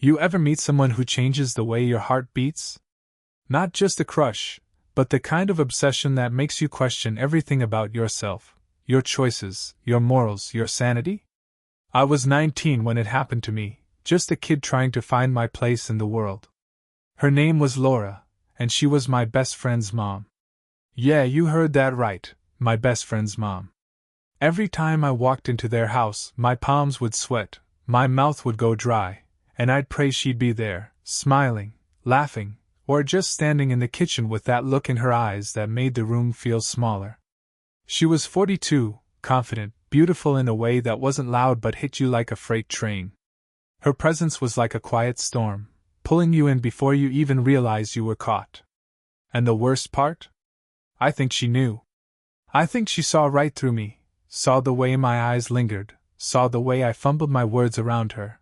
You ever meet someone who changes the way your heart beats? Not just a crush, but the kind of obsession that makes you question everything about yourself, your choices, your morals, your sanity? I was 19 when it happened to me, just a kid trying to find my place in the world. Her name was Laura, and she was my best friend's mom. Yeah, you heard that right, my best friend's mom. Every time I walked into their house, my palms would sweat, my mouth would go dry, and I'd pray she'd be there, smiling, laughing, or just standing in the kitchen with that look in her eyes that made the room feel smaller. She was 42, confident, beautiful in a way that wasn't loud but hit you like a freight train. Her presence was like a quiet storm, pulling you in before you even realized you were caught. And the worst part? I think she knew. I think she saw right through me, saw the way my eyes lingered, saw the way I fumbled my words around her.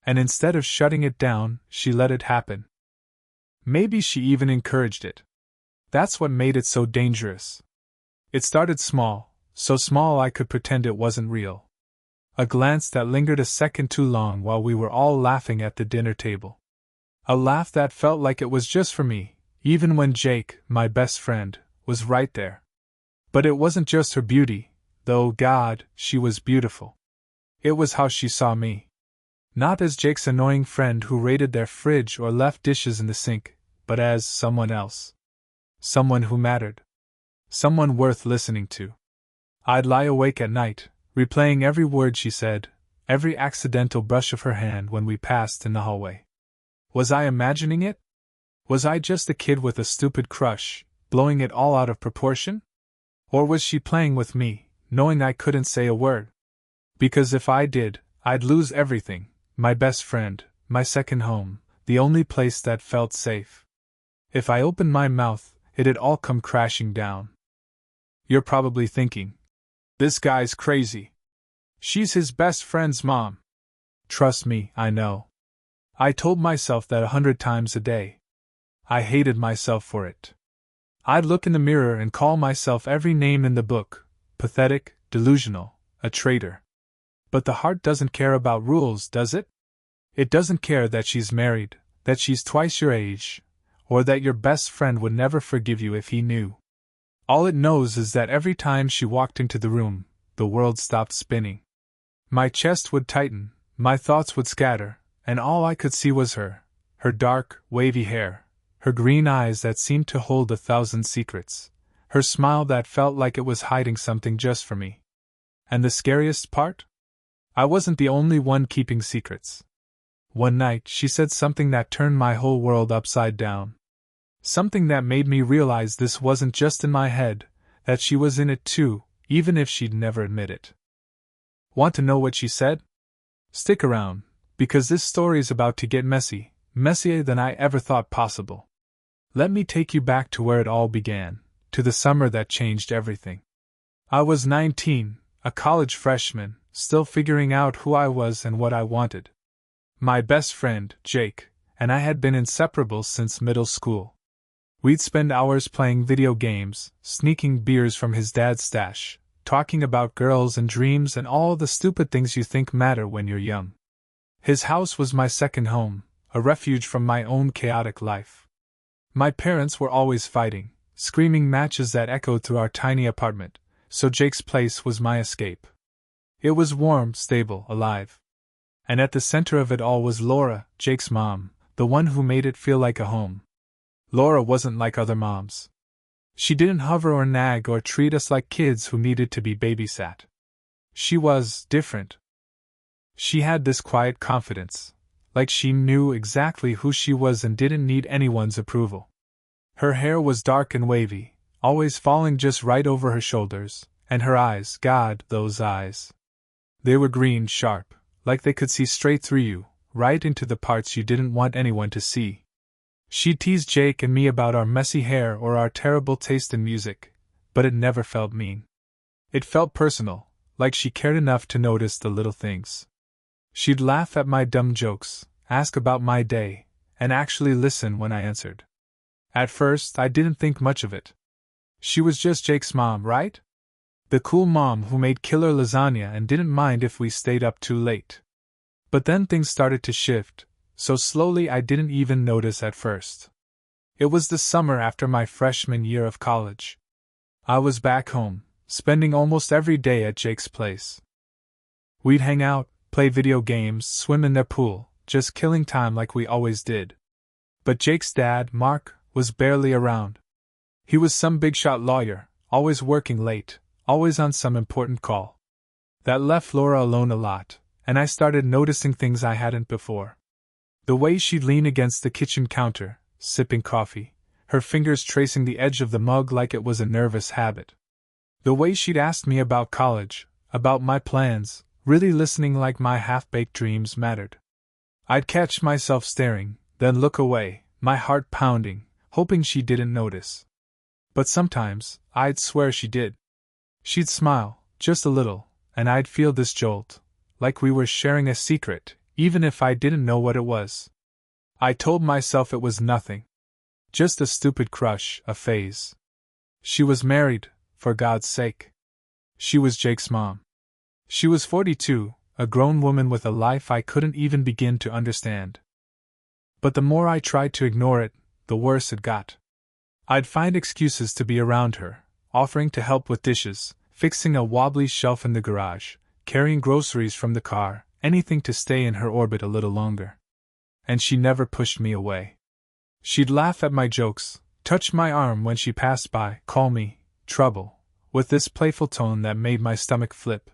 And instead of shutting it down, she let it happen. Maybe she even encouraged it. That's what made it so dangerous. It started small, so small I could pretend it wasn't real. A glance that lingered a second too long while we were all laughing at the dinner table. A laugh that felt like it was just for me, even when Jake, my best friend, was right there. But it wasn't just her beauty, though God, she was beautiful. It was how she saw me. Not as Jake's annoying friend who raided their fridge or left dishes in the sink, but as someone else. Someone who mattered. Someone worth listening to. I'd lie awake at night, replaying every word she said, every accidental brush of her hand when we passed in the hallway. Was I imagining it? Was I just a kid with a stupid crush, blowing it all out of proportion? Or was she playing with me, knowing I couldn't say a word? Because if I did, I'd lose everything. My best friend, my second home, the only place that felt safe. If I opened my mouth, it'd all come crashing down. You're probably thinking, this guy's crazy. She's his best friend's mom. Trust me, I know. I told myself that 100 times a day. I hated myself for it. I'd look in the mirror and call myself every name in the book, pathetic, delusional, a traitor. But the heart doesn't care about rules, does it? It doesn't care that she's married, that she's twice your age, or that your best friend would never forgive you if he knew. All it knows is that every time she walked into the room, the world stopped spinning. My chest would tighten, my thoughts would scatter, and all I could see was her dark, wavy hair, her green eyes that seemed to hold 1,000 secrets, her smile that felt like it was hiding something just for me. And the scariest part? I wasn't the only one keeping secrets. One night she said something that turned my whole world upside down. Something that made me realize this wasn't just in my head, that she was in it too, even if she'd never admit it. Want to know what she said? Stick around, because this story's about to get messy, messier than I ever thought possible. Let me take you back to where it all began, to the summer that changed everything. I was 19, a college freshman, still figuring out who I was and what I wanted. My best friend, Jake, and I had been inseparable since middle school. We'd spend hours playing video games, sneaking beers from his dad's stash, talking about girls and dreams and all the stupid things you think matter when you're young. His house was my second home, a refuge from my own chaotic life. My parents were always fighting, screaming matches that echoed through our tiny apartment, so Jake's place was my escape. It was warm, stable, alive. And at the center of it all was Laura, Jake's mom, the one who made it feel like a home. Laura wasn't like other moms. She didn't hover or nag or treat us like kids who needed to be babysat. She was different. She had this quiet confidence, like she knew exactly who she was and didn't need anyone's approval. Her hair was dark and wavy, always falling just right over her shoulders, and her eyes, God, those eyes. They were green, sharp, like they could see straight through you, right into the parts you didn't want anyone to see. She'd tease Jake and me about our messy hair or our terrible taste in music, but it never felt mean. It felt personal, like she cared enough to notice the little things. She'd laugh at my dumb jokes, ask about my day, and actually listen when I answered. At first, I didn't think much of it. She was just Jake's mom, right? The cool mom who made killer lasagna and didn't mind if we stayed up too late. But then things started to shift, so slowly I didn't even notice at first. It was the summer after my freshman year of college. I was back home, spending almost every day at Jake's place. We'd hang out, play video games, swim in their pool, just killing time like we always did. But Jake's dad, Mark, was barely around. He was some big-shot lawyer, always working late, always on some important call. That left Laura alone a lot, and I started noticing things I hadn't before. The way she'd lean against the kitchen counter, sipping coffee, her fingers tracing the edge of the mug like it was a nervous habit. The way she'd ask me about college, about my plans, really listening like my half-baked dreams mattered. I'd catch myself staring, then look away, my heart pounding, hoping she didn't notice. But sometimes, I'd swear she did. She'd smile, just a little, and I'd feel this jolt, like we were sharing a secret, even if I didn't know what it was. I told myself it was nothing. Just a stupid crush, a phase. She was married, for God's sake. She was Jake's mom. She was 42, a grown woman with a life I couldn't even begin to understand. But the more I tried to ignore it, the worse it got. I'd find excuses to be around her, offering to help with dishes, fixing a wobbly shelf in the garage, carrying groceries from the car, anything to stay in her orbit a little longer. And she never pushed me away. She'd laugh at my jokes, touch my arm when she passed by, call me trouble, with this playful tone that made my stomach flip.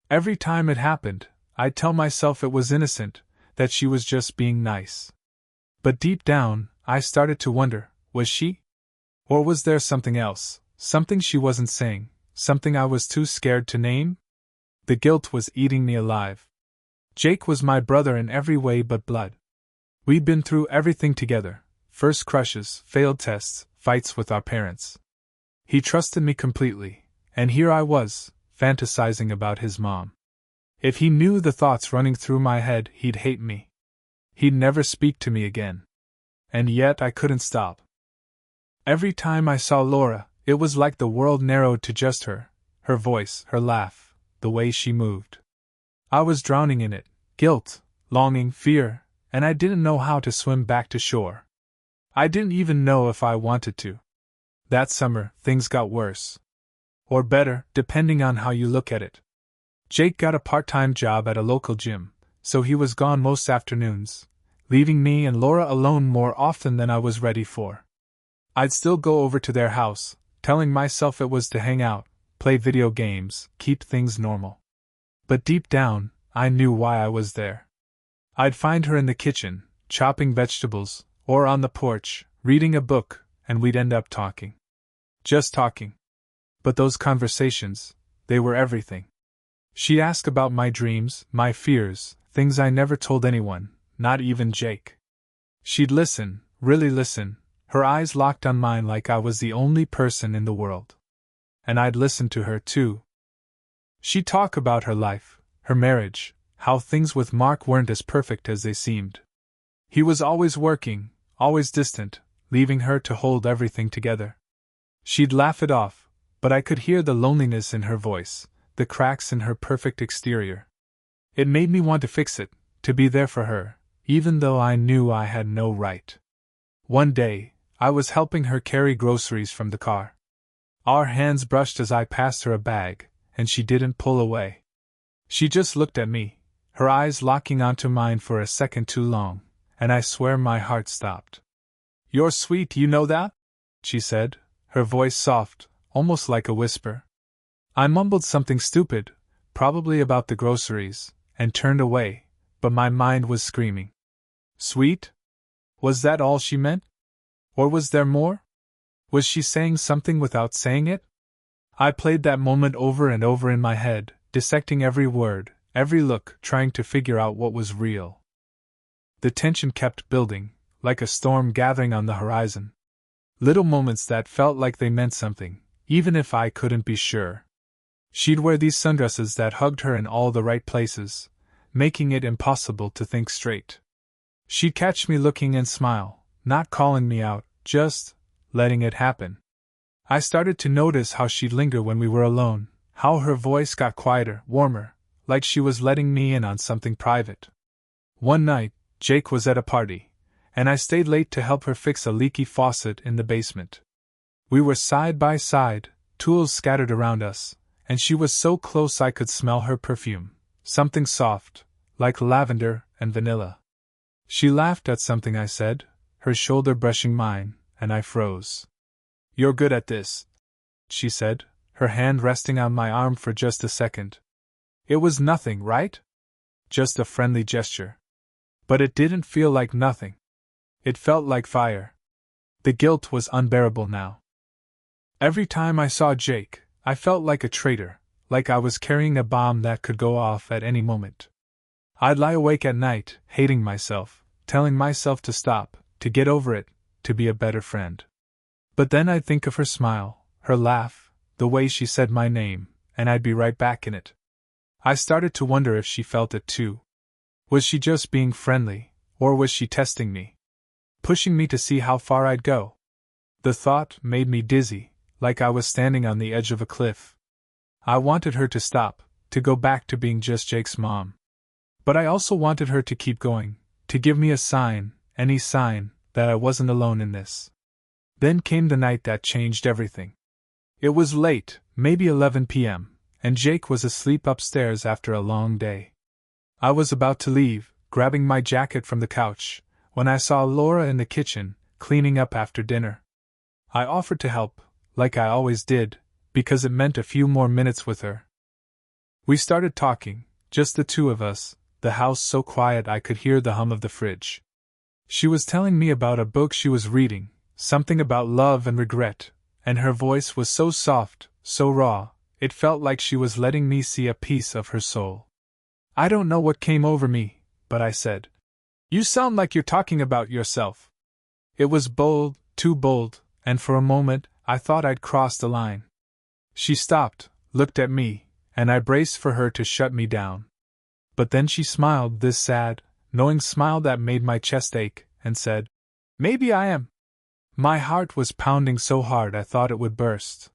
Every time it happened, I'd tell myself it was innocent, that she was just being nice. But deep down, I started to wonder, was she? Or was there something else, something she wasn't saying, something I was too scared to name? The guilt was eating me alive. Jake was my brother in every way but blood. We'd been through everything together, first crushes, failed tests, fights with our parents. He trusted me completely, and here I was, fantasizing about his mom. If he knew the thoughts running through my head, he'd hate me. He'd never speak to me again. And yet I couldn't stop. Every time I saw Laura, it was like the world narrowed to just her voice, her laugh, the way she moved. I was drowning in it, guilt, longing, fear, and I didn't know how to swim back to shore. I didn't even know if I wanted to. That summer, things got worse. Or better, depending on how you look at it. Jake got a part-time job at a local gym, so he was gone most afternoons, leaving me and Laura alone more often than I was ready for. I'd still go over to their house, telling myself it was to hang out, play video games, keep things normal. But deep down, I knew why I was there. I'd find her in the kitchen, chopping vegetables, or on the porch, reading a book, and we'd end up talking. Just talking. But those conversations, they were everything. She'd ask about my dreams, my fears, things I never told anyone, not even Jake. She'd listen, really listen, her eyes locked on mine like I was the only person in the world. And I'd listen to her too. She'd talk about her life, her marriage, how things with Mark weren't as perfect as they seemed. He was always working, always distant, leaving her to hold everything together. She'd laugh it off, but I could hear the loneliness in her voice, the cracks in her perfect exterior. It made me want to fix it, to be there for her, even though I knew I had no right. One day, I was helping her carry groceries from the car. Our hands brushed as I passed her a bag, and she didn't pull away. She just looked at me, her eyes locking onto mine for a second too long, and I swear my heart stopped. "You're sweet, you know that?" she said, her voice soft, almost like a whisper. I mumbled something stupid, probably about the groceries, and turned away, but my mind was screaming. Sweet? Was that all she meant? Or was there more? Was she saying something without saying it? I played that moment over and over in my head, dissecting every word, every look, trying to figure out what was real. The tension kept building, like a storm gathering on the horizon. Little moments that felt like they meant something, even if I couldn't be sure. She'd wear these sundresses that hugged her in all the right places, making it impossible to think straight. She'd catch me looking and smile, not calling me out, just letting it happen. I started to notice how she'd linger when we were alone, how her voice got quieter, warmer, like she was letting me in on something private. One night, Jake was at a party, and I stayed late to help her fix a leaky faucet in the basement. We were side by side, tools scattered around us, and she was so close I could smell her perfume, something soft, like lavender and vanilla. She laughed at something I said, her shoulder brushing mine, and I froze. "You're good at this," she said, her hand resting on my arm for just a second. It was nothing, right? Just a friendly gesture. But it didn't feel like nothing. It felt like fire. The guilt was unbearable now. Every time I saw Jake, I felt like a traitor, like I was carrying a bomb that could go off at any moment. I'd lie awake at night, hating myself, telling myself to stop, to get over it, to be a better friend. But then I'd think of her smile, her laugh, the way she said my name, and I'd be right back in it. I started to wonder if she felt it too. Was she just being friendly, or was she testing me? Pushing me to see how far I'd go? The thought made me dizzy, like I was standing on the edge of a cliff. I wanted her to stop, to go back to being just Jake's mom. But I also wanted her to keep going, to give me a sign, any sign, that I wasn't alone in this. Then came the night that changed everything. It was late, maybe 11 p.m., and Jake was asleep upstairs after a long day. I was about to leave, grabbing my jacket from the couch, when I saw Laura in the kitchen, cleaning up after dinner. I offered to help, like I always did, because it meant a few more minutes with her. We started talking, just the two of us, the house so quiet I could hear the hum of the fridge. She was telling me about a book she was reading, something about love and regret, and her voice was so soft, so raw, it felt like she was letting me see a piece of her soul. I don't know what came over me, but I said, "You sound like you're talking about yourself." It was bold, too bold, and for a moment, I thought I'd crossed the line. She stopped, looked at me, and I braced for her to shut me down. But then she smiled, this sad, knowing smile that made my chest ache, and said, "Maybe I am." My heart was pounding so hard I thought it would burst.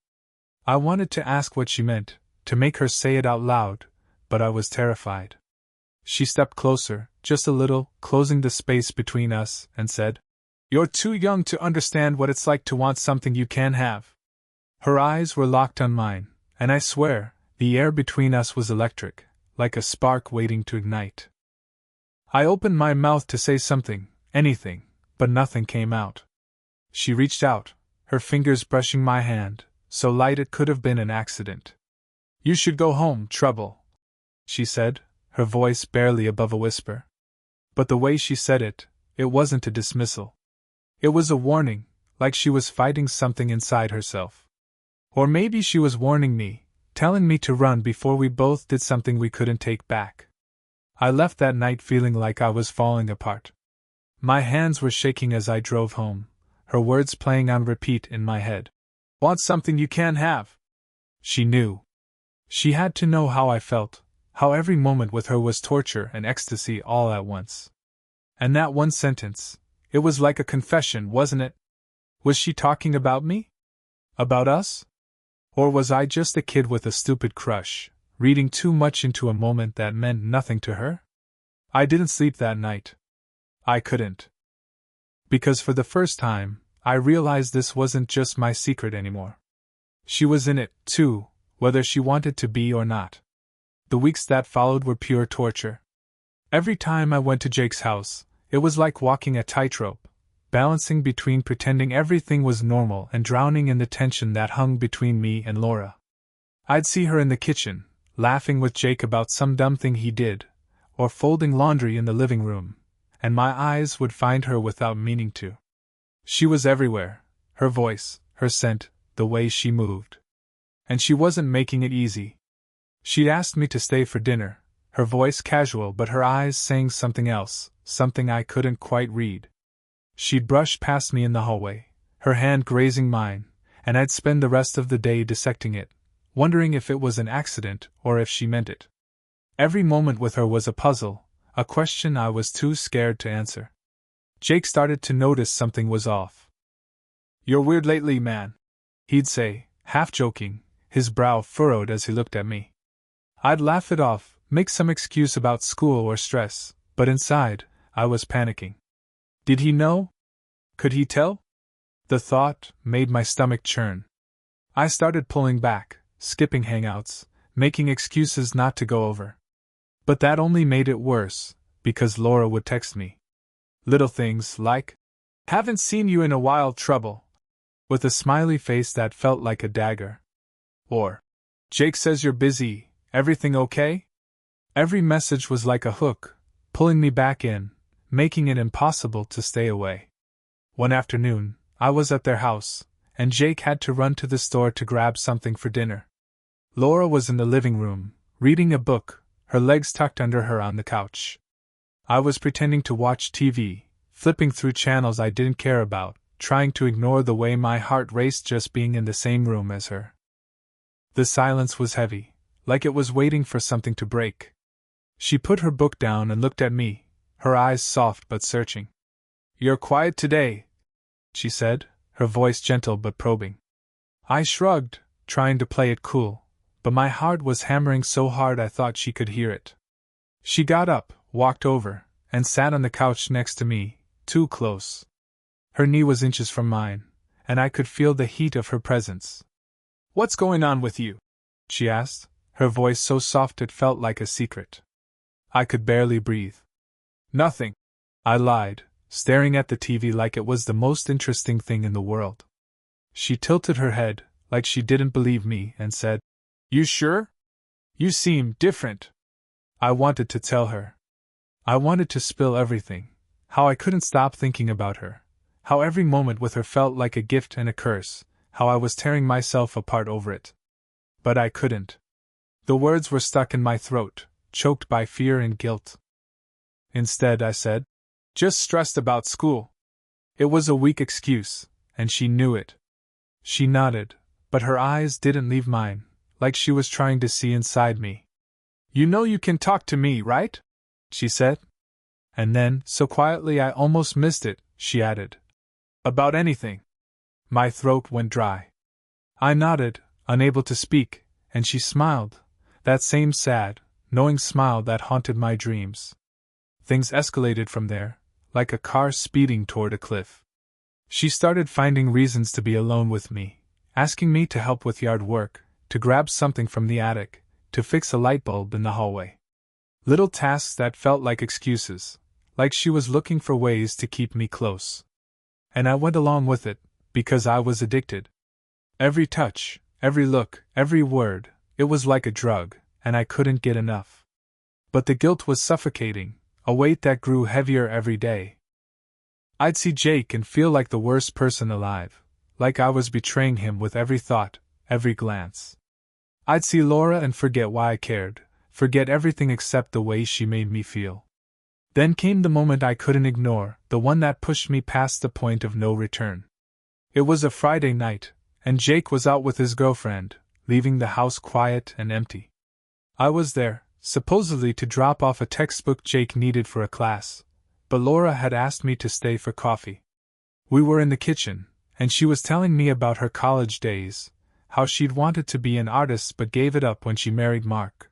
I wanted to ask what she meant, to make her say it out loud, but I was terrified. She stepped closer, just a little, closing the space between us, and said, "You're too young to understand what it's like to want something you can't have." Her eyes were locked on mine, and I swear, the air between us was electric, like a spark waiting to ignite. I opened my mouth to say something, anything, but nothing came out. She reached out, her fingers brushing my hand, so light it could have been an accident. "You should go home, Trouble," she said, her voice barely above a whisper. But the way she said it, it wasn't a dismissal. It was a warning, like she was fighting something inside herself. Or maybe she was warning me, telling me to run before we both did something we couldn't take back. I left that night feeling like I was falling apart. My hands were shaking as I drove home, her words playing on repeat in my head. "Want something you can't have." She knew. She had to know how I felt, how every moment with her was torture and ecstasy all at once. And that one sentence, it was like a confession, wasn't it? Was she talking about me? About us? Or was I just a kid with a stupid crush, reading too much into a moment that meant nothing to her? I didn't sleep that night. I couldn't. Because for the first time, I realized this wasn't just my secret anymore. She was in it, too, whether she wanted to be or not. The weeks that followed were pure torture. Every time I went to Jake's house, it was like walking a tightrope, balancing between pretending everything was normal and drowning in the tension that hung between me and Laura. I'd see her in the kitchen, laughing with Jake about some dumb thing he did, or folding laundry in the living room, and my eyes would find her without meaning to. She was everywhere, her voice, her scent, the way she moved. And she wasn't making it easy. She'd asked me to stay for dinner, her voice casual but her eyes saying something else, something I couldn't quite read. She'd brush past me in the hallway, her hand grazing mine, and I'd spend the rest of the day dissecting it, wondering if it was an accident or if she meant it. Every moment with her was a puzzle, a question I was too scared to answer. Jake started to notice something was off. "You're weird lately, man," he'd say, half joking, his brow furrowed as he looked at me. I'd laugh it off, make some excuse about school or stress, but inside, I was panicking. Did he know? Could he tell? The thought made my stomach churn. I started pulling back, skipping hangouts, making excuses not to go over. But that only made it worse, because Laura would text me. Little things like, "Haven't seen you in a while, trouble," with a smiley face that felt like a dagger. Or, "Jake says you're busy, everything okay?" Every message was like a hook, pulling me back in, making it impossible to stay away. One afternoon, I was at their house, and Jake had to run to the store to grab something for dinner. Laura was in the living room, reading a book, her legs tucked under her on the couch. I was pretending to watch TV, flipping through channels I didn't care about, trying to ignore the way my heart raced just being in the same room as her. The silence was heavy, like it was waiting for something to break. She put her book down and looked at me, her eyes soft but searching. "You're quiet today," she said, her voice gentle but probing. I shrugged, trying to play it cool, but my heart was hammering so hard I thought she could hear it. She got up, walked over, and sat on the couch next to me, too close. Her knee was inches from mine, and I could feel the heat of her presence. "What's going on with you?" she asked, her voice so soft it felt like a secret. I could barely breathe. "Nothing," I lied, staring at the TV like it was the most interesting thing in the world. She tilted her head, like she didn't believe me, and said, "You sure? You seem different." I wanted to tell her. I wanted to spill everything, how I couldn't stop thinking about her, how every moment with her felt like a gift and a curse, how I was tearing myself apart over it. But I couldn't. The words were stuck in my throat, choked by fear and guilt. Instead, I said, "Just stressed about school." It was a weak excuse, and she knew it. She nodded, but her eyes didn't leave mine, like she was trying to see inside me. "You know you can talk to me, right?" she said. And then, so quietly I almost missed it, she added, "About anything." My throat went dry. I nodded, unable to speak, and she smiled, that same sad, knowing smile that haunted my dreams. Things escalated from there, like a car speeding toward a cliff. She started finding reasons to be alone with me, asking me to help with yard work, to grab something from the attic, to fix a light bulb in the hallway. Little tasks that felt like excuses, like she was looking for ways to keep me close. And I went along with it, because I was addicted. Every touch, every look, every word, it was like a drug, and I couldn't get enough. But the guilt was suffocating, a weight that grew heavier every day. I'd see Jake and feel like the worst person alive, like I was betraying him with every thought, every glance. I'd see Laura and forget why I cared, forget everything except the way she made me feel. Then came the moment I couldn't ignore, the one that pushed me past the point of no return. It was a Friday night, and Jake was out with his girlfriend, leaving the house quiet and empty. I was there, supposedly to drop off a textbook Jake needed for a class, but Laura had asked me to stay for coffee. We were in the kitchen, and she was telling me about her college days, how she'd wanted to be an artist but gave it up when she married Mark.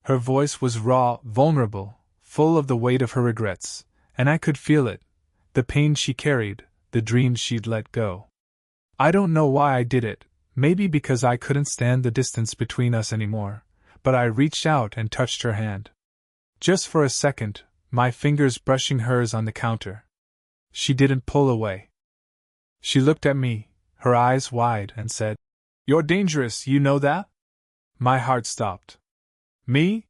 Her voice was raw, vulnerable, full of the weight of her regrets, and I could feel it, the pain she carried, the dreams she'd let go. I don't know why I did it, maybe because I couldn't stand the distance between us anymore, but I reached out and touched her hand. Just for a second, my fingers brushing hers on the counter. She didn't pull away. She looked at me, her eyes wide, and said, "You're dangerous, you know that?" My heart stopped. "Me?"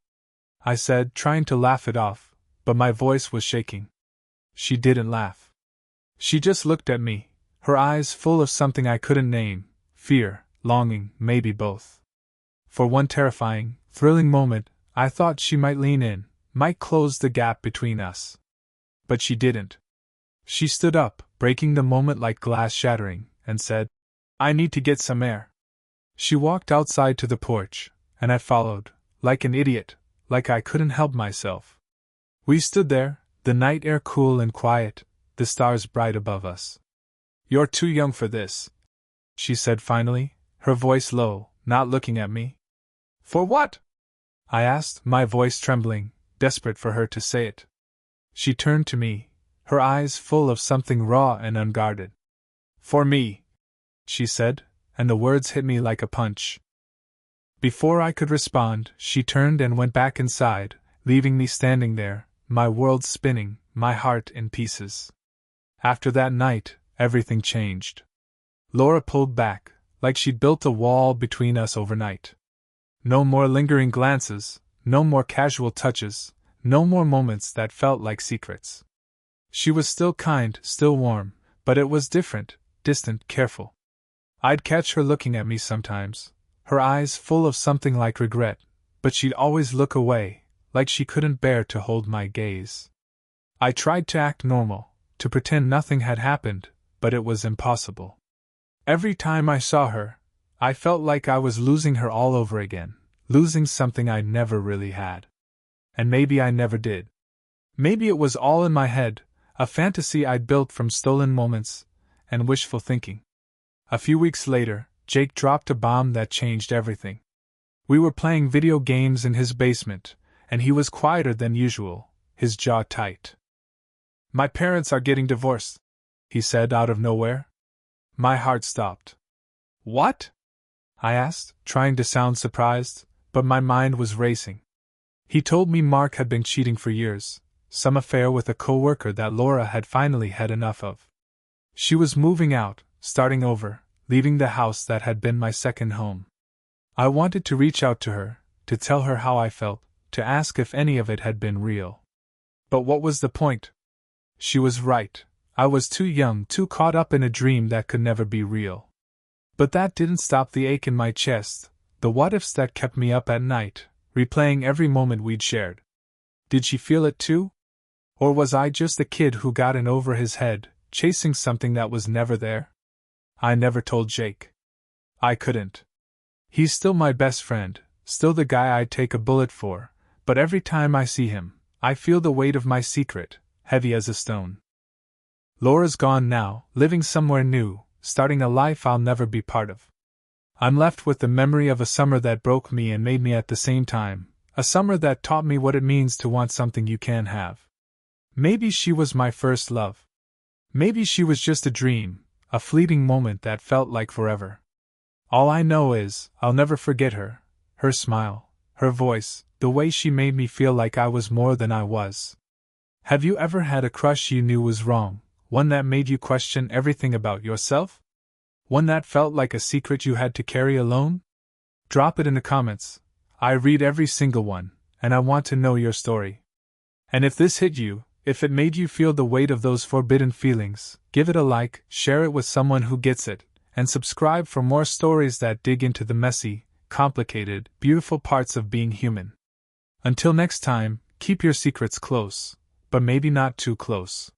I said, trying to laugh it off, but my voice was shaking. She didn't laugh. She just looked at me, her eyes full of something I couldn't name, fear, longing, maybe both. For one terrifying, thrilling moment, I thought she might lean in, might close the gap between us. But she didn't. She stood up, breaking the moment like glass shattering, and said, "I need to get some air." She walked outside to the porch, and I followed, like an idiot, like I couldn't help myself. We stood there, the night air cool and quiet, the stars bright above us. "You're too young for this," she said finally, her voice low, not looking at me. "For what?" I asked, my voice trembling, desperate for her to say it. She turned to me, her eyes full of something raw and unguarded. "For me," she said, and the words hit me like a punch. Before I could respond, she turned and went back inside, leaving me standing there, my world spinning, my heart in pieces. After that night, everything changed. Laura pulled back, like she'd built a wall between us overnight. No more lingering glances, no more casual touches, no more moments that felt like secrets. She was still kind, still warm, but it was different, distant, careful. I'd catch her looking at me sometimes, her eyes full of something like regret, but she'd always look away, like she couldn't bear to hold my gaze. I tried to act normal, to pretend nothing had happened, but it was impossible. Every time I saw her, I felt like I was losing her all over again, losing something I never really had. And maybe I never did. Maybe it was all in my head, a fantasy I'd built from stolen moments and wishful thinking. A few weeks later, Jake dropped a bomb that changed everything. We were playing video games in his basement, and he was quieter than usual, his jaw tight. "My parents are getting divorced," he said out of nowhere. My heart stopped. "What?" I asked, trying to sound surprised, but my mind was racing. He told me Mark had been cheating for years, some affair with a co-worker that Laura had finally had enough of. She was moving out, starting over, leaving the house that had been my second home. I wanted to reach out to her, to tell her how I felt, to ask if any of it had been real. But what was the point? She was right. I was too young, too caught up in a dream that could never be real. But that didn't stop the ache in my chest, the what-ifs that kept me up at night, replaying every moment we'd shared. Did she feel it too? Or was I just a kid who got in over his head, chasing something that was never there? I never told Jake. I couldn't. He's still my best friend, still the guy I'd take a bullet for, but every time I see him, I feel the weight of my secret, heavy as a stone. Laura's gone now, living somewhere new, starting a life I'll never be part of. I'm left with the memory of a summer that broke me and made me at the same time, a summer that taught me what it means to want something you can't have. Maybe she was my first love. Maybe she was just a dream, a fleeting moment that felt like forever. All I know is, I'll never forget her, her smile, her voice, the way she made me feel like I was more than I was. Have you ever had a crush you knew was wrong, one that made you question everything about yourself? One that felt like a secret you had to carry alone? Drop it in the comments. I read every single one, and I want to know your story. And if this hit you, if it made you feel the weight of those forbidden feelings, give it a like, share it with someone who gets it, and subscribe for more stories that dig into the messy, complicated, beautiful parts of being human. Until next time, keep your secrets close, but maybe not too close.